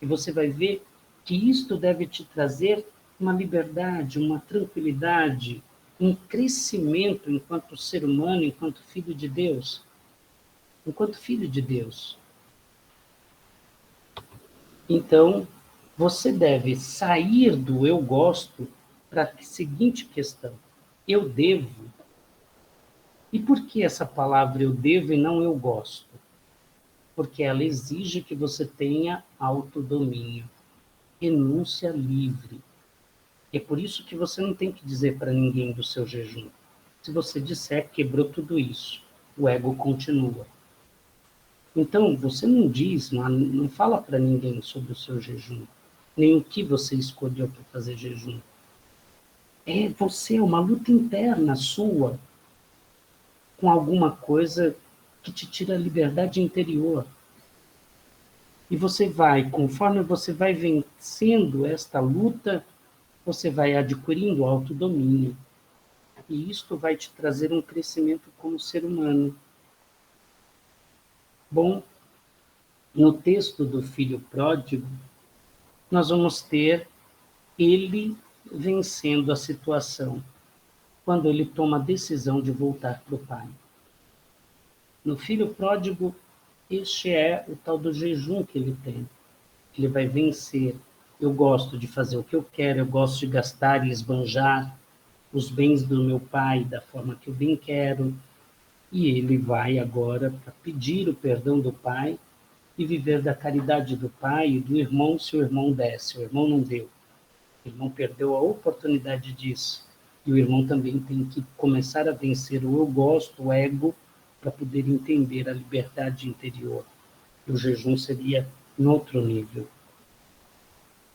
e você vai ver que isto deve te trazer uma liberdade, uma tranquilidade, um crescimento enquanto ser humano, enquanto filho de Deus. enquanto filho de Deus. Então, você deve sair do eu gosto para a seguinte questão: eu devo. E por que essa palavra eu devo e não eu gosto? Porque ela exige que você tenha autodomínio, renúncia livre. É por isso que você não tem que dizer para ninguém do seu jejum. Se você disser, quebrou tudo isso. O ego continua. Então, você não diz, não fala para ninguém sobre o seu jejum, nem o que você escolheu para fazer jejum. É você, uma luta interna sua com alguma coisa que te tira a liberdade interior. E você vai, conforme você vai vencendo esta luta, você vai adquirindo autodomínio. E isto vai te trazer um crescimento como ser humano. Bom, no texto do filho pródigo, nós vamos ter ele vencendo a situação, quando ele toma a decisão de voltar para o pai. No filho pródigo, este é o tal do jejum que ele tem. Ele vai vencer. Eu gosto de fazer o que eu quero, eu gosto de gastar e esbanjar os bens do meu pai da forma que eu bem quero. E ele vai agora para pedir o perdão do pai e viver da caridade do pai e do irmão se o irmão desse. O irmão não deu. O irmão perdeu a oportunidade disso. E o irmão também tem que começar a vencer o eu gosto, o ego, para poder entender a liberdade interior. E o jejum seria em outro nível.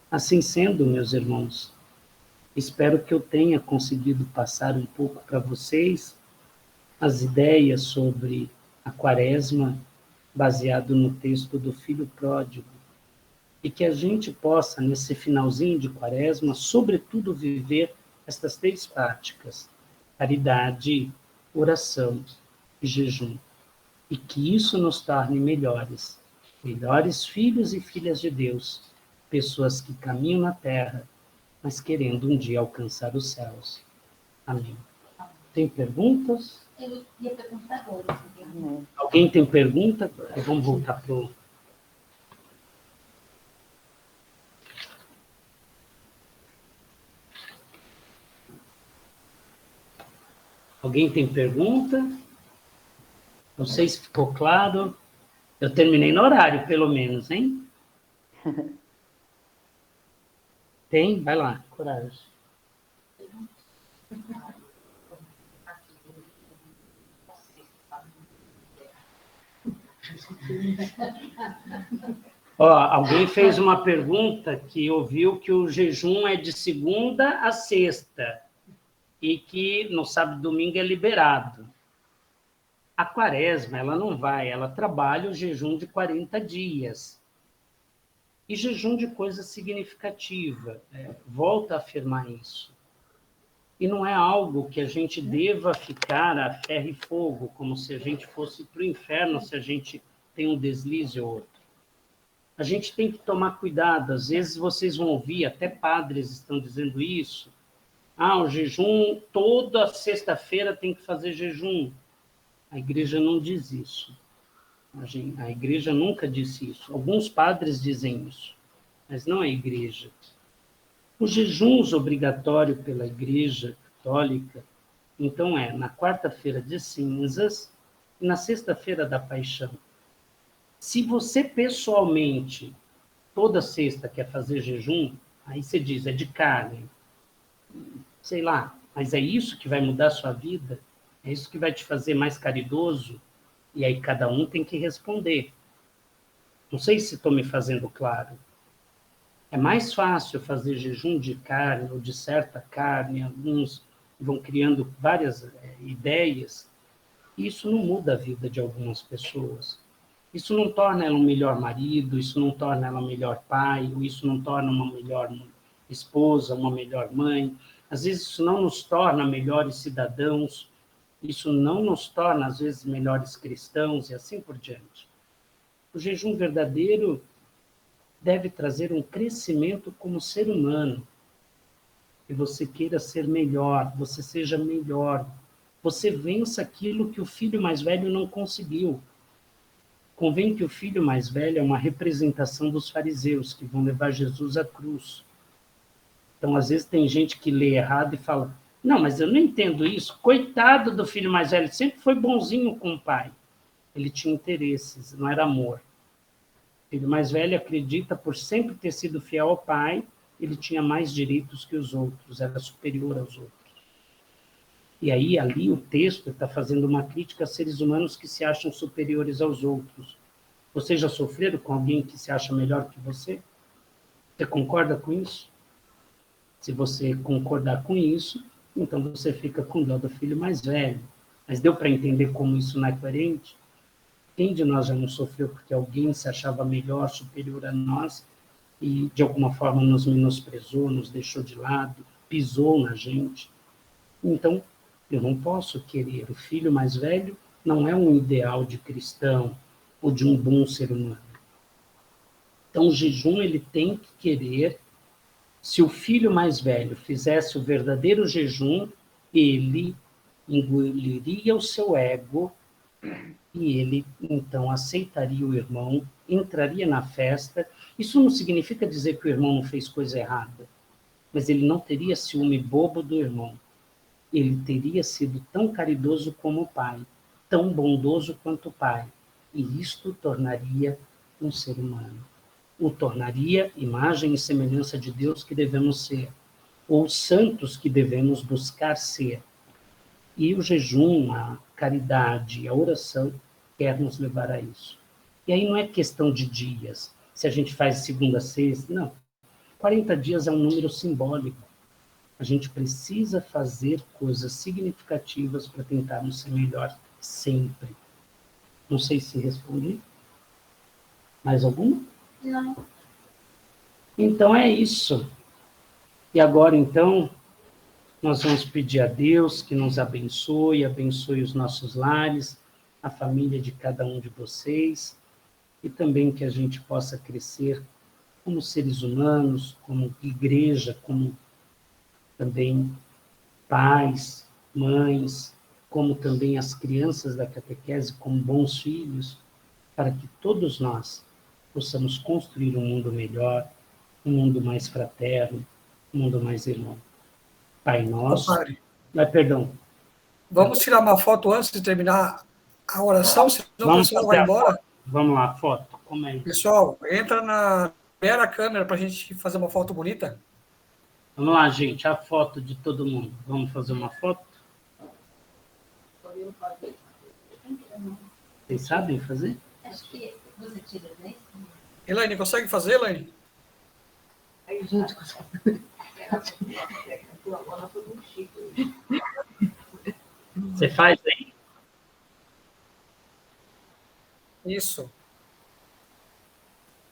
Assim sendo, meus irmãos, espero que eu tenha conseguido passar um pouco para vocês as ideias sobre a Quaresma, baseado no texto do Filho Pródigo, e que a gente possa, nesse finalzinho de Quaresma, sobretudo viver estas 3 práticas: caridade, oração e jejum, e que isso nos torne melhores, melhores filhos e filhas de Deus, pessoas que caminham na terra, mas querendo um dia alcançar os céus. Amém. Tem perguntas? Eu ia perguntar agora. Alguém tem pergunta? Vamos voltar para o... Alguém tem pergunta? Não sei se ficou claro. Eu terminei no horário, pelo menos, hein? Tem? Vai lá, coragem. Ó, alguém fez uma pergunta que ouviu que o jejum é de segunda a sexta e que no sábado e domingo é liberado. A Quaresma, ela não vai, ela trabalha o jejum de 40 dias. E jejum de coisa significativa. Volto a afirmar isso. E não é algo que a gente deva ficar a ferro e fogo, como se a gente fosse para o inferno, se a gente tem um deslize ou outro. A gente tem que tomar cuidado. Às vezes vocês vão ouvir, até padres estão dizendo isso. Ah, o jejum, toda sexta-feira tem que fazer jejum. A igreja não diz isso. A igreja nunca disse isso. Alguns padres dizem isso, mas não a igreja. Os jejuns obrigatórios pela igreja católica, então, na quarta-feira de cinzas e na sexta-feira da paixão. Se você pessoalmente, toda sexta, quer fazer jejum, aí você diz, é de carne. Sei lá, mas é isso que vai mudar a sua vida? É isso que vai te fazer mais caridoso? E aí cada um tem que responder. Não sei se estou me fazendo claro. É mais fácil fazer jejum de carne ou de certa carne, alguns vão criando várias ideias, e isso não muda a vida de algumas pessoas. Isso não torna ela um melhor marido, isso não torna ela um melhor pai, ou isso não torna uma melhor esposa, uma melhor mãe. Às vezes isso não nos torna melhores cidadãos, isso não nos torna, às vezes, melhores cristãos e assim por diante. O jejum verdadeiro deve trazer um crescimento como ser humano. Que você queira ser melhor, você seja melhor. Você vença aquilo que o filho mais velho não conseguiu. Convém que o filho mais velho é uma representação dos fariseus, que vão levar Jesus à cruz. Então, às vezes, tem gente que lê errado e fala, não, mas eu não entendo isso. Coitado do filho mais velho, sempre foi bonzinho com o pai. Ele tinha interesses, não era amor. O filho mais velho acredita, por sempre ter sido fiel ao pai, ele tinha mais direitos que os outros, era superior aos outros. E aí, ali, o texto está fazendo uma crítica a seres humanos que se acham superiores aos outros. Vocês já sofreram com alguém que se acha melhor que você? Você concorda com isso? Se você concordar com isso, então você fica com dó do filho mais velho. Mas deu para entender como isso não é coerente? Quem de nós já não sofreu porque alguém se achava melhor, superior a nós, e de alguma forma nos menosprezou, nos deixou de lado, pisou na gente? Então, eu não posso querer. O filho mais velho não é um ideal de cristão ou de um bom ser humano. Então, o jejum ele tem que querer. Se o filho mais velho fizesse o verdadeiro jejum, ele engoliria o seu ego e ele, então, aceitaria o irmão, entraria na festa. Isso não significa dizer que o irmão não fez coisa errada, mas ele não teria ciúme bobo do irmão. Ele teria sido tão caridoso como o pai, tão bondoso quanto o pai, e isto o tornaria um ser humano. O tornaria imagem e semelhança de Deus que devemos ser, ou santos que devemos buscar ser. E o jejum, a caridade, a oração quer nos levar a isso. E aí não é questão de dias, se a gente faz segunda a sexta, não. 40 dias é um número simbólico. A gente precisa fazer coisas significativas para tentarmos ser melhor sempre. Não sei se respondi. Mais alguma? Não. Então é isso. E agora, então, nós vamos pedir a Deus que nos abençoe, abençoe os nossos lares, a família de cada um de vocês, e também que a gente possa crescer como seres humanos, como igreja, como também pais, mães, como também as crianças da catequese, como bons filhos, para que todos nós possamos construir um mundo melhor, um mundo mais fraterno, um mundo mais irmão. Pai nosso... Padre, perdão. vamos tirar uma foto antes de terminar a oração, senão o pessoal vai embora. Foto. Vamos lá, foto. Como é? Pessoal, entra na primeira câmera para a gente fazer uma foto bonita. Vamos lá, gente, a foto de todo mundo. Vamos fazer uma foto? Vocês sabem fazer? Acho que você tira, né? Elaine, consegue fazer, Elaine? Aí, gente, consegue. Você faz aí? Isso.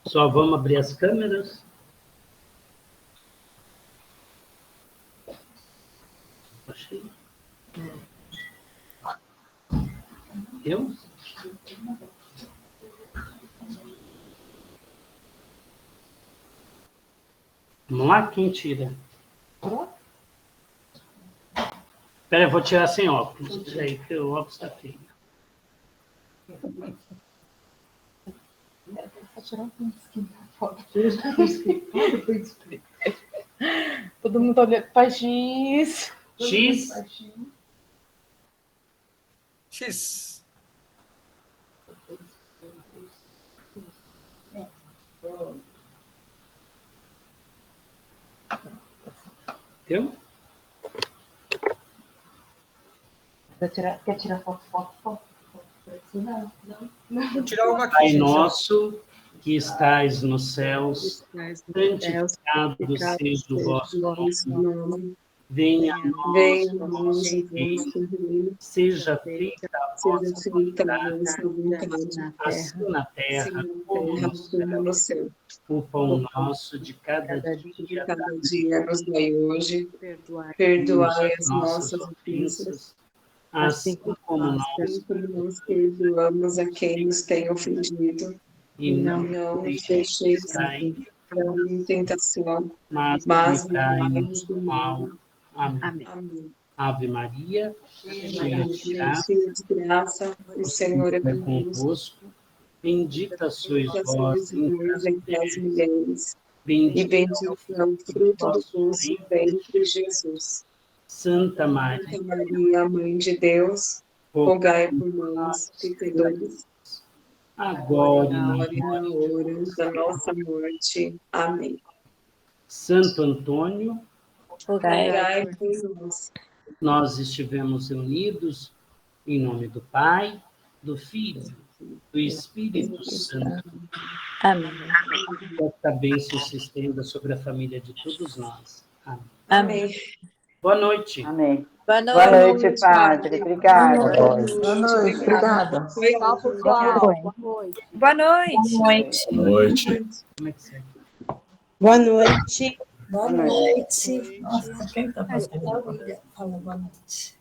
Só vamos abrir as câmeras. Achei. Eu? Vamos lá, quem tira? Espera, eu vou tirar sem óculos. Peraí, que o óculos está feio. Todo mundo olhando para X. X. X. Deu? Quer tirar foto? Não. Vou tirar uma aqui, Pai gente. nosso, que estais nos céus, santificado seja o vosso nome. Venha a nós o vosso reino, seja feita a vossa vontade, assim na terra como no céu. O pão nosso de cada dia nos dai hoje, perdoai as nossas ofensas, assim como nós perdoamos a quem nos tem ofendido, e não nos deixeis deixeis cair em tentação, mas livrai-nos do mal. Amém. Amém. Ave Maria, cheia de graça, Cheia de graça, o Senhor é convosco. Bendita sois Bendita vós sois vós entre as mulheres, e bendito bendito é o fruto do vosso ventre, Jesus. Santa Maria, Santa Maria, Mãe de Deus, rogai por nós, pecadores, agora e na na hora e na hora da nossa morte. Amém. Santo Antônio, Rogai por nós. nós estivemos unidos em nome do Pai, do Filho, do Espírito Santo. Amém. Que esta bênção se estenda sobre a família de todos nós. Amém. Amém. Boa noite. Amém. Boa Boa noite. noite, Padre. Obrigada. Boa noite, obrigada. Foi Tchau, ótimo. pessoal. Boa noite. Boa noite. Boa noite. Boa noite. Como é que você... Boa noite. Boa noite. Nossa, quem tá fazendo? Fala boa noite.